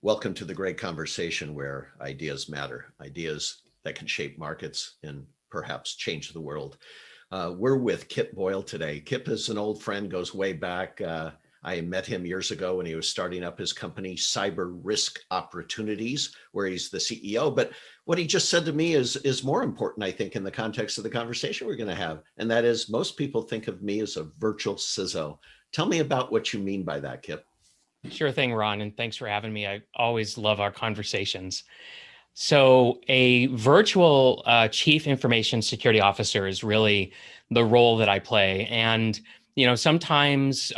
Welcome to the great conversation where ideas matter, ideas that can shape markets and perhaps change the world. We're with Kip Boyle today. Kip is an old friend, goes way back. I met him years ago when he was starting up his company, Cyber Risk Opportunities, where he's the CEO. But what he just said to me is more important, I think, in the context of the conversation we're going to have. And that is, most people think of me as a virtual CISO. Tell me about what you mean by that, Kip. Sure thing, Ron, and thanks for having me. I always love our conversations. So a virtual chief information security officer is really the role that I play. And, sometimes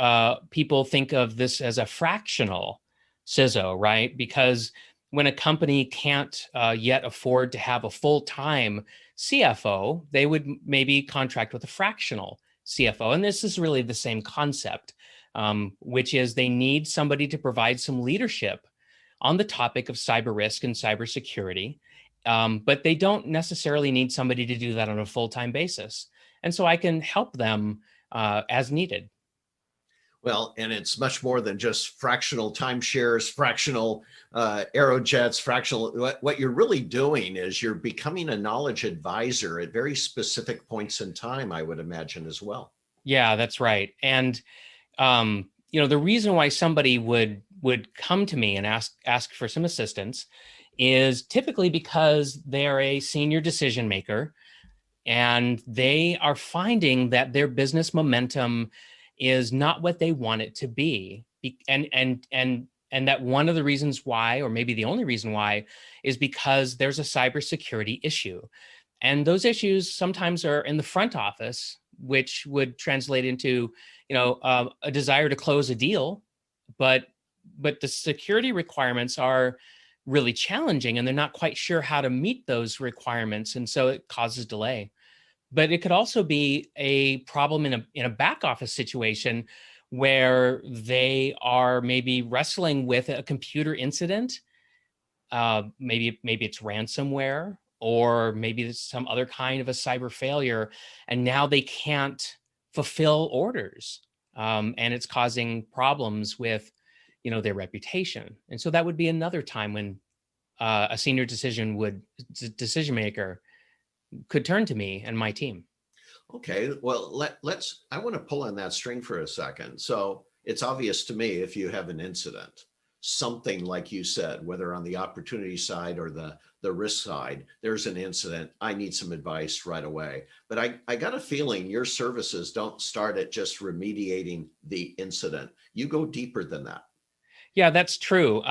people think of this as a fractional CISO, right? Because when a company can't yet afford to have a full-time CFO, they would maybe contract with a fractional CFO. And this is really the same concept, which is they need somebody to provide some leadership on the topic of cyber risk and cybersecurity, but they don't necessarily need somebody to do that on a full-time basis. And so I can help them as needed. Well, and it's much more than just fractional timeshares, fractional aerojets, fractional. What you're really doing is you're becoming a knowledge advisor at very specific points in time, I would imagine as well. Yeah, that's right. And the reason why somebody would come to me and ask for some assistance is typically because they're a senior decision maker and they are finding that their business momentum is not what they want it to be. And that one of the reasons why, or maybe the only reason why, is because there's a cybersecurity issue. And those issues sometimes are in the front office, which would translate into, a desire to close a deal, but the security requirements are really challenging, and they're not quite sure how to meet those requirements, and so it causes delay. But it could also be a problem in a back office situation where they are maybe wrestling with a computer incident. Maybe it's ransomware, or maybe it's some other kind of a cyber failure, and now they can't fulfill orders, and it's causing problems with, their reputation. And so that would be another time when a senior decision maker could turn to me and my team. Okay, well, I want to pull on that string for a second. So it's obvious to me, if you have an incident, something like you said, whether on the opportunity side or the risk side, there's an incident, I need some advice right away. But I got a feeling your services don't start at just remediating the incident. You go deeper than that. Yeah, that's true.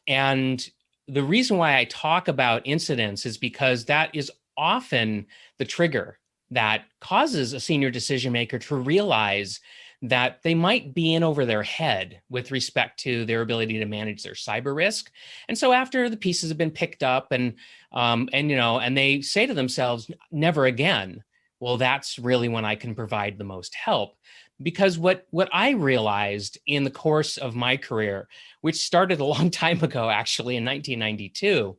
And the reason why I talk about incidents is because that is often the trigger that causes a senior decision maker to realize that they might be in over their head with respect to their ability to manage their cyber risk. And so after the pieces have been picked up and they say to themselves, never again, well, that's really when I can provide the most help. Because what I realized in the course of my career, which started a long time ago, actually in 1992,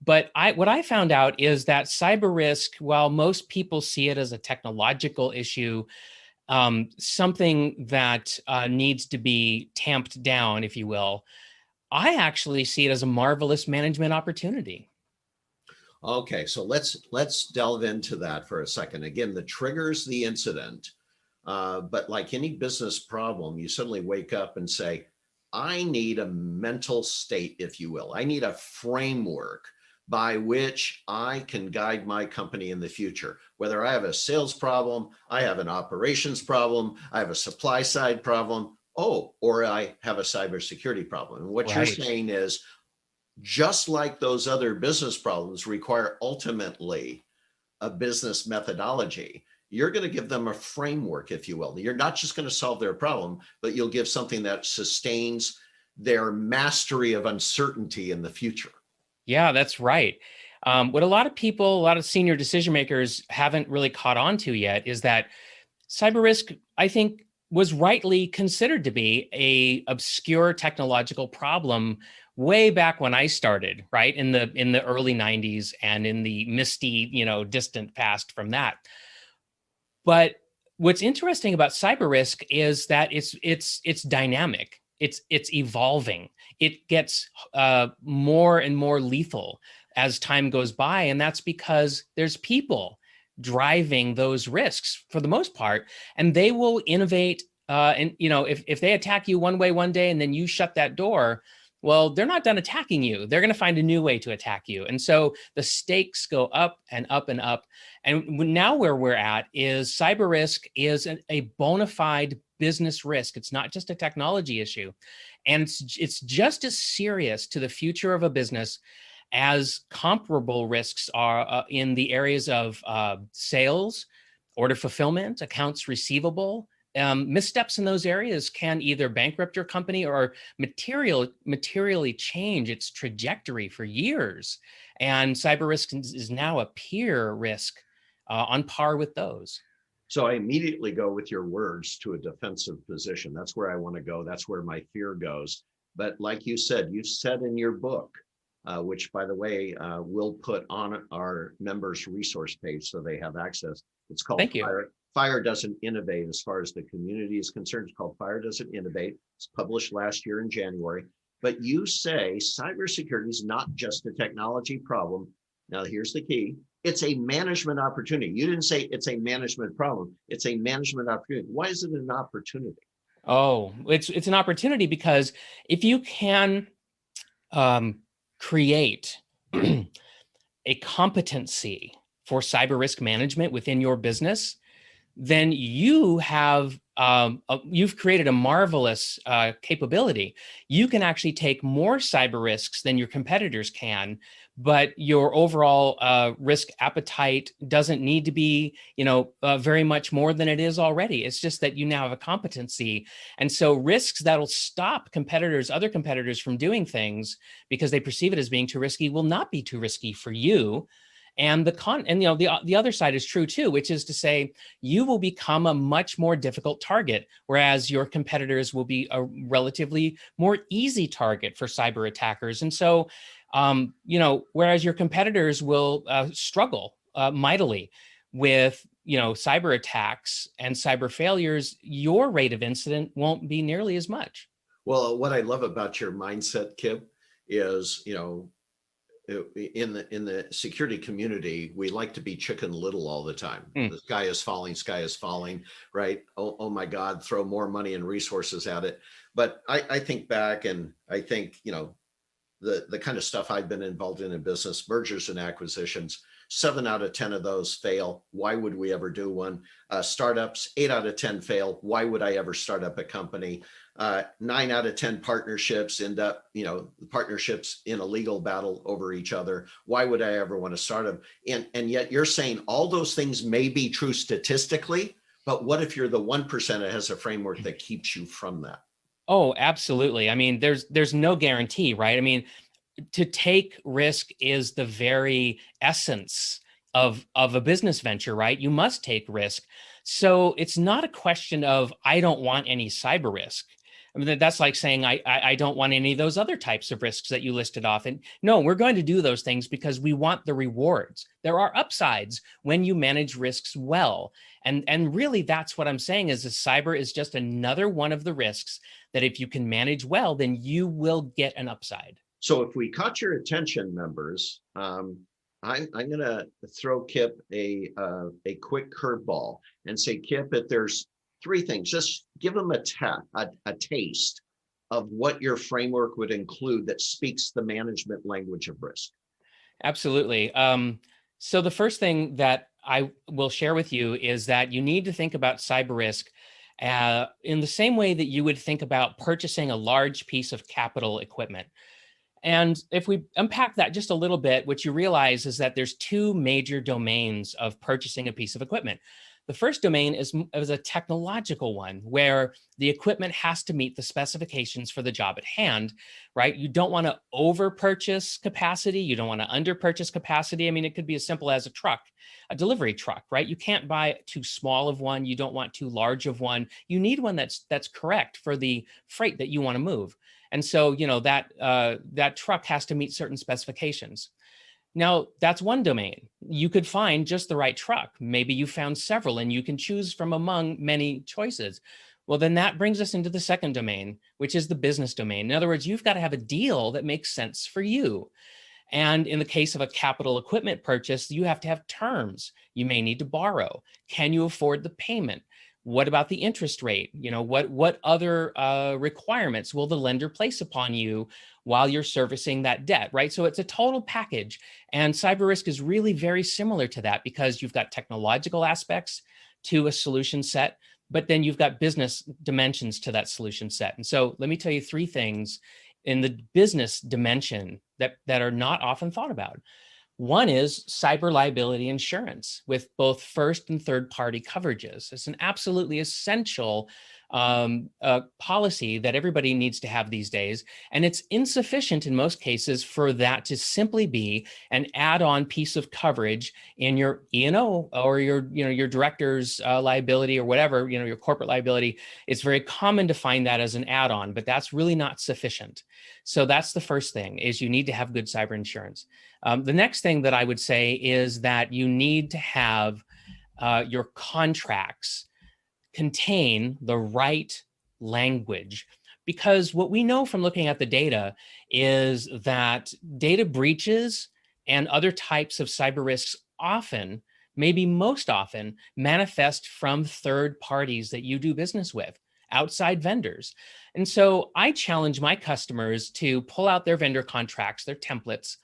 but what I found out is that cyber risk, while most people see it as a technological issue, something that needs to be tamped down, if you will, I actually see it as a marvelous management opportunity. Okay, so let's delve into that for a second. Again, the triggers the incident. But like any business problem, you suddenly wake up and say, I need a mental state, if you will. I need a framework by which I can guide my company in the future. Whether I have a sales problem, I have an operations problem, I have a supply side problem, or I have a cybersecurity problem. And what Right. you're saying is, just like those other business problems require ultimately a business methodology, you're going to give them a framework, if you will. You're not just going to solve their problem, but you'll give something that sustains their mastery of uncertainty in the future. Yeah, that's right. What a lot of senior decision makers haven't really caught on to yet is that cyber risk, I think, was rightly considered to be a obscure technological problem way back when I started, right, in the early 90s and in the misty, distant past from that. But what's interesting about cyber risk is that it's dynamic. it's evolving. It gets more and more lethal as time goes by, and that's because there's people driving those risks for the most part, and they will innovate. And if they attack you one way one day and then you shut that door, well, they're not done attacking you. They're going to find a new way to attack you. And so the stakes go up and up and up. And now where we're at is cyber risk is a bona fide business risk. It's not just a technology issue. And it's just as serious to the future of a business as comparable risks are in the areas of sales, order fulfillment, accounts receivable. Missteps in those areas can either bankrupt your company or materially change its trajectory for years. And cyber risk is now a peer risk on par with those. So I immediately go with your words to a defensive position. That's where I want to go. That's where my fear goes. But like you said in your book, which by the way, we'll put on our members resource page so they have access. It's called Fire Doesn't Innovate as far as the community is concerned. It's called Fire Doesn't Innovate. It's published last year in January. But you say cybersecurity is not just a technology problem. Now, here's the key. It's a management opportunity. You didn't say it's a management problem. It's a management opportunity. Why is it an opportunity? Oh, it's an opportunity because if you can create a competency for cyber risk management within your business, then you have you've created a marvelous capability. You can actually take more cyber risks than your competitors can, but your overall risk appetite doesn't need to be, very much more than it is already. It's just that you now have a competency, and so risks that'll stop other competitors from doing things because they perceive it as being too risky will not be too risky for you. And the other side is true too, which is to say you will become a much more difficult target, whereas your competitors will be a relatively more easy target for cyber attackers. And so, whereas your competitors will struggle mightily with cyber attacks and cyber failures, your rate of incident won't be nearly as much. Well, what I love about your mindset, Kip, is in the security community, we like to be Chicken Little all the time. The sky is falling, right? Oh my God, throw more money and resources at it. But I think back and I think, the kind of stuff I've been involved in business, mergers and acquisitions, 7 out of 10 of those fail. Why would we ever do one? Startups, 8 out of 10 fail. Why would I ever start up a company? 9 out of 10 partnerships end up, partnerships in a legal battle over each other. Why would I ever want to start them? And yet you're saying all those things may be true statistically, but what if you're the 1% that has a framework that keeps you from that? Oh, absolutely. I mean, there's no guarantee, right? I mean, to take risk is the very essence of a business venture, right? You must take risk. So it's not a question of, I don't want any cyber risk. I mean, that's like saying, I don't want any of those other types of risks that you listed off. And no, we're going to do those things because we want the rewards. There are upsides when you manage risks well. And really, that's what I'm saying is cyber is just another one of the risks that if you can manage well, then you will get an upside. So if we caught your attention, members, I'm going to throw Kip a quick curveball and say, Kip, if there's 3 things, just give them a taste of what your framework would include that speaks the management language of risk. Absolutely. So the first thing that I will share with you is that you need to think about cyber risk in the same way that you would think about purchasing a large piece of capital equipment. And if we unpack that just a little bit, what you realize is that there's 2 major domains of purchasing a piece of equipment. The first domain is a technological one where the equipment has to meet the specifications for the job at hand, right? You don't want to over purchase capacity. You don't want to under purchase capacity. I mean, it could be as simple as a truck, a delivery truck, right? You can't buy too small of one. You don't want too large of one. You need one that's correct for the freight that you want to move. And so, that truck has to meet certain specifications. Now, that's one domain. You could find just the right truck. Maybe you found several and you can choose from among many choices. Well, then that brings us into the second domain, which is the business domain. In other words, you've got to have a deal that makes sense for you. And in the case of a capital equipment purchase, you have to have terms. You may need to borrow. Can you afford the payment? What about the interest rate? What other requirements will the lender place upon you while you're servicing that debt, right? So it's a total package. And cyber risk is really very similar to that because you've got technological aspects to a solution set, but then you've got business dimensions to that solution set. And so let me tell you three things in the business dimension that are not often thought about. One is cyber liability insurance with both first and third party coverages. It's an absolutely essential policy that everybody needs to have these days. And it's insufficient in most cases for that to simply be an add-on piece of coverage in your E&O or your director's liability or whatever, your corporate liability. It's very common to find that as an add-on, but that's really not sufficient. So that's the first thing, is you need to have good cyber insurance. The next thing that I would say is that you need to have your contracts contain the right language, because what we know from looking at the data is that data breaches and other types of cyber risks often, maybe most often, manifest from third parties that you do business with, outside vendors. And so I challenge my customers to pull out their vendor contracts, their templates,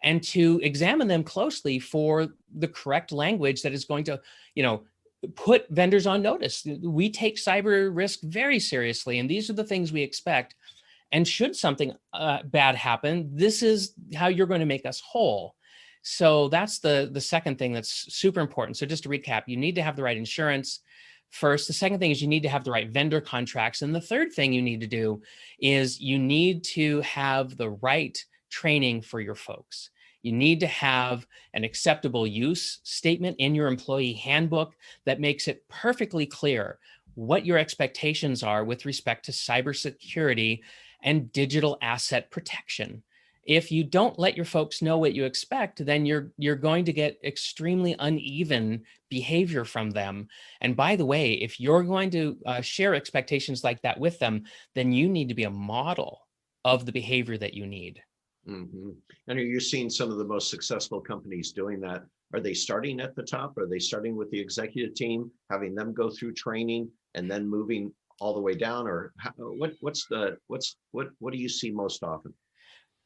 and to examine them closely for the correct language that is going to, put vendors on notice. We take cyber risk very seriously, and these are the things we expect. And should something bad happen, this is how you're going to make us whole. So that's the second thing that's super important. So just to recap, you need to have the right insurance first. The second thing is you need to have the right vendor contracts. And the third thing you need to do is you need to have the right training for your folks. You need to have an acceptable use statement in your employee handbook that makes it perfectly clear what your expectations are with respect to cybersecurity and digital asset protection. If you don't let your folks know what you expect, then you're going to get extremely uneven behavior from them. And by the way, if you're going to share expectations like that with them, then you need to be a model of the behavior that you need. Mm-hmm. And are you seeing some of the most successful companies doing that? Are they starting at the top? Are they starting with the executive team, having them go through training and then moving all the way down? Or what do you see most often?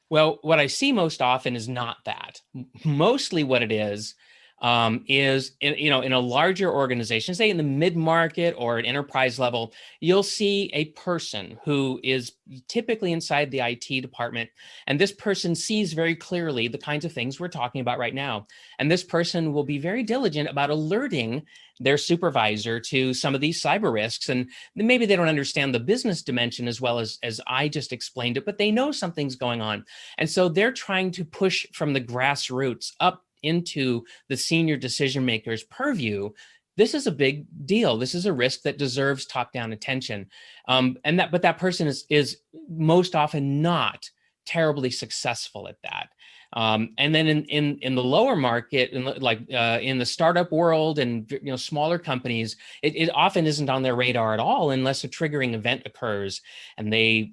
Well, what I see most often is not that. Mostly what it is in a larger organization, say in the mid-market or an enterprise level, you'll see a person who is typically inside the IT department. And this person sees very clearly the kinds of things we're talking about right now. And this person will be very diligent about alerting their supervisor to some of these cyber risks. And maybe they don't understand the business dimension as well as I just explained it, but they know something's going on. And so they're trying to push from the grassroots up into the senior decision maker's purview. This is a big deal. This is a risk that deserves top-down attention. But that person is most often not terribly successful at that. And then in the lower market, in the startup world and smaller companies, it often isn't on their radar at all unless a triggering event occurs and they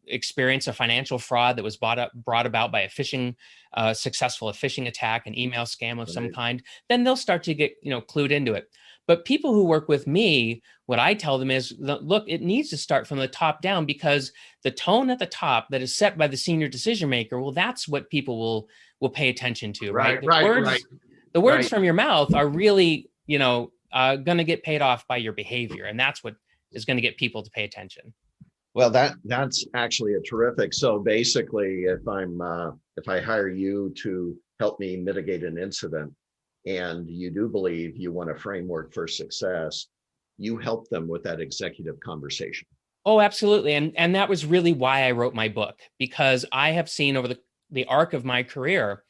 experience a financial fraud that was brought about by a successful phishing attack, an email scam of some kind. Then they'll start to get clued into it. But people who work with me, what I tell them is, look, it needs to start from the top down, because the tone at the top that is set by the senior decision maker, well, that's what people will pay attention to, right? The words from your mouth are really, going to get paid off by your behavior, and that's what is going to get people to pay attention. Well, that's actually a terrific. So basically, if I hire you to help me mitigate an incident, and you do believe you want a framework for success, you help them with that executive conversation. Oh, absolutely. And that was really why I wrote my book, because I have seen over the arc of my career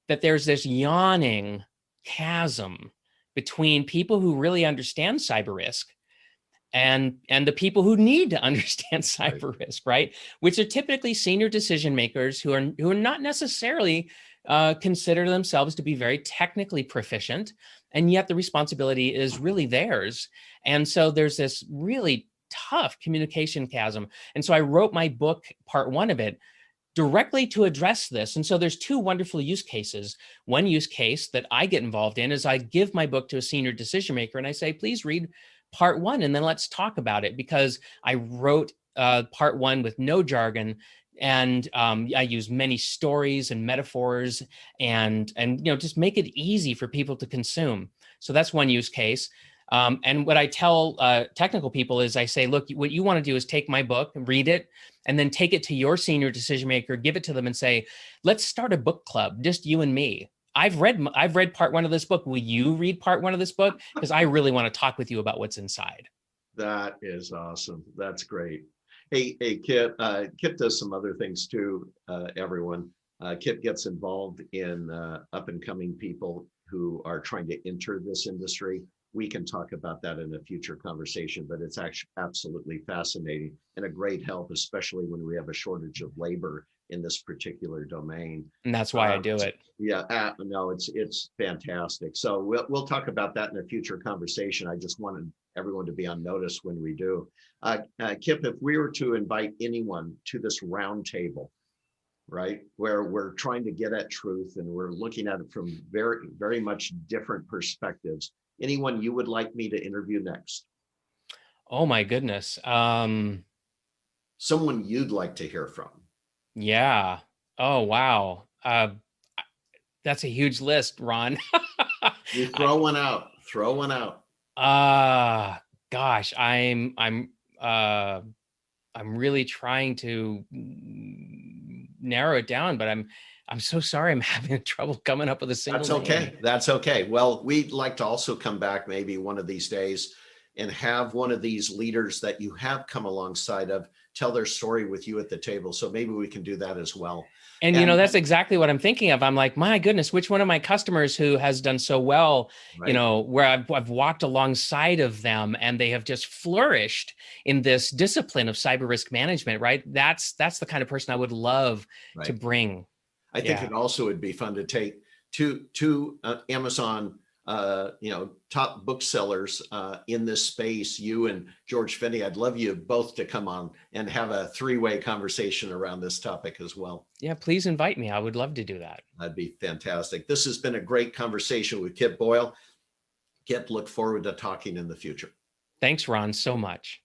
that there's this yawning chasm between people who really understand cyber risk and the people who need to understand cyber risk, right? Which are typically senior decision makers who are not necessarily consider themselves to be very technically proficient. and yet the responsibility is really theirs. And so there's this really tough communication chasm. And so I wrote my book, part one of it, directly to address this. And so there's two wonderful use cases. One use case that I get involved in is I give my book to a senior decision maker and I say, please read part one and then let's talk about it, because I wrote part one with no jargon. And I use many stories and metaphors and just make it easy for people to consume. So that's one use case. And what I tell technical people is I say, look, what you want to do is take my book, read it, and then take it to your senior decision maker, give it to them and say, let's start a book club, just you and me. I've read part one of this book. Will you read part one of this book? Because I really want to talk with you about what's inside. That is awesome. That's great. Hey, Kip. Kip does some other things too, everyone. Kip gets involved in up and coming people who are trying to enter this industry. We can talk about that in a future conversation, but it's actually absolutely fascinating and a great help, especially when we have a shortage of labor in this particular domain. And that's why I do it. Yeah, no, it's fantastic. So we'll talk about that in a future conversation. I just wanted everyone to be on notice when we do. Kip, if we were to invite anyone to this round table, right, where we're trying to get at truth and we're looking at it from very, very much different perspectives, anyone you would like me to interview next? Oh my goodness. Someone you'd like to hear from? Yeah. Oh, wow. That's a huge list, Ron. You throw one out. Throw one out. Gosh, I'm really trying to narrow it down, but I'm so sorry. I'm having trouble coming up with a single That's okay. name. That's okay. Well, we'd like to also come back maybe one of these days and have one of these leaders that you have come alongside of tell their story with you at the table. So maybe we can do that as well. And that's exactly what I'm thinking of. I'm like, my goodness, which one of my customers who has done so well, right, where I've walked alongside of them and they have just flourished in this discipline of cyber risk management, right? That's the kind of person I would love to bring. I think it also would be fun to take two Amazon top booksellers in this space, you and George Finney. I'd love you both to come on and have a three-way conversation around this topic as well. Yeah, please invite me. I would love to do that. That'd be fantastic. This has been a great conversation with Kip Boyle. Kip, look forward to talking in the future. Thanks, Ron, so much.